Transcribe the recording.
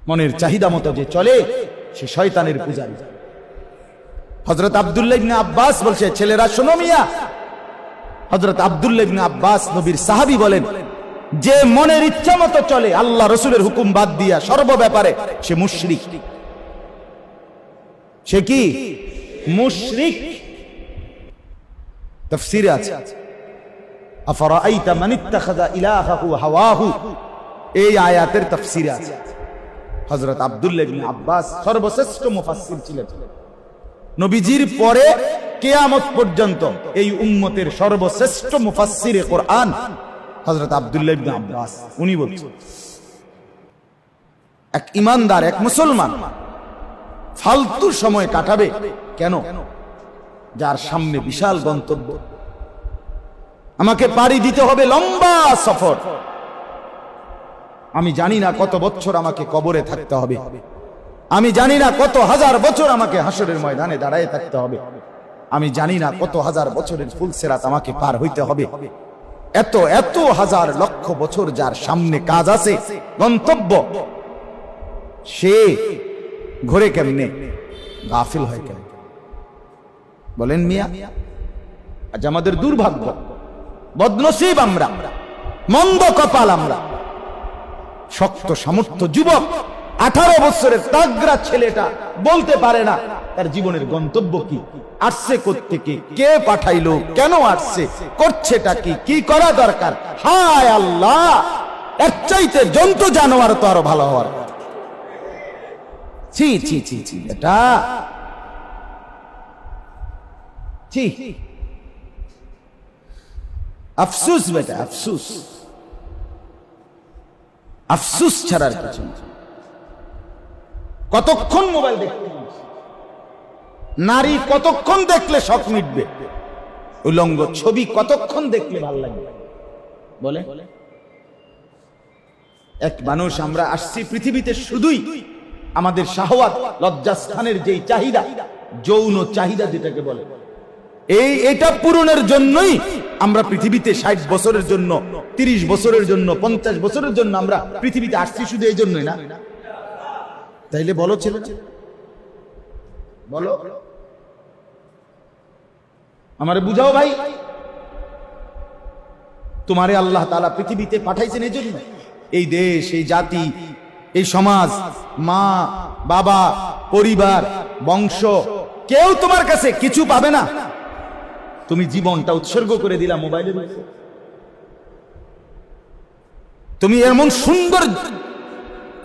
মনের চাহিদা মতো যে চলে সে শয়তানের পূজারী। হযরত আব্দুল্লাহ ইবনে আব্বাস বলছে, ছেলেরা শোনো মিয়া, হযরত আব্দুল্লাহ ইবনে আব্বাস নবীর সাহাবী বলেন, যে মনের ইচ্ছা মতো চলে আল্লাহ রসুলের হুকুম বাদ দিয়া সর্ব ব্যাপারে, সে মুশরিক। সে কি মুশরিক? তাফসীরে আছে, আফরাআইতা মান ইত্তাখাযা ইলাহাহু হাওয়াহু, এই আয়াতের তাফসীরে আছে। হযরত আব্দুল্লাহ ইবনে আব্বাস সর্বশ্রেষ্ঠ মুফাসসির ছিলেন। নবীজির পরে কিয়ামত পর্যন্ত এই উম্মতের সর্বশ্রেষ্ঠ মুফাসসিরে কোরআন হযরত আব্দুল্লাহ ইবনে আব্বাস। উনি বলছেন, এক ঈমানদার, এক মুসলমান ফালতু সময় কাটাবে কেন? যার সামনে বিশাল গন্তব্য। আমাকে পাড়ি দিতে হবে লম্বা সফর। আমি জানি না কত বছর আমাকে কবরে থাকতে হবে। আমি জানি না কত হাজার বছর আমাকে হাসরের ময়দানে দাঁড়ায় থাকতে হবে। আমি জানি না কত হাজার বছরের ফুলসেরাত আমাকে পার হইতে হবে। এত এত হাজার লক্ষ বছর যার সামনে কাজ আছে, গন্তব্য, সে ঘুরে কেমনে, গাফিল হয় কেন? বলেন মিয়া, আজ আমাদের দুর্ভাগ্য, বদনসিব আমরা, মন্দ কপাল আমরা। শক্ত সামর্থ্য যুবক 18 বছরের তাগড়া ছেলেটা বলতে পারে না তার জীবনের গন্তব্য কি, আসছে কোত্থেকে, কে পাঠাইলো, কেন আসছে, করছেটা কি, কি করা দরকার। হায় আল্লাহ, এর চাইতে জন্তু জানোয়ার তো আরো ভালো হওয়ার। ছি ছি ছি ছি, এটা ছি, আফসুস বেটা, আফসুস, আফসুস ছাড়ার কিছু না। কতক্ষণ মোবাইল দেখতে, নারী কতক্ষণ দেখলে শখ মিটবে, উলঙ্গ ছবি কতক্ষণ দেখলে ভালো লাগবে বলে। এক মানুষ, আমরা আসছি পৃথিবীতে শুধুই আমাদের শাহওয়াত, লজ্জাস্থানের যেই চাহিদা, যৌন চাহিদা যেটাকে বলে, এটা পূরণের জন্যই আমরা পৃথিবীতে 60 বছরের জন্য, 30 বছরের জন্য, 50 বছরের জন্য আমরা পৃথিবীতে আসছি, শুধু এই জন্যই না? তাইলে বলো ছেলে, বলো, আমারে বুঝাও ভাই। তোমারে আল্লাহ তাআলা পৃথিবীতে পাঠাইছেন এই জন্য। এই দেশ, এই জাতি, এই সমাজ, মা বাবা, পরিবার, বংশ, কেউ তোমার কাছে কিছু পাবে না। তুমি জীবনটা উৎসর্গ করে দিলা মোবাইলের। তুমি এমন সুন্দর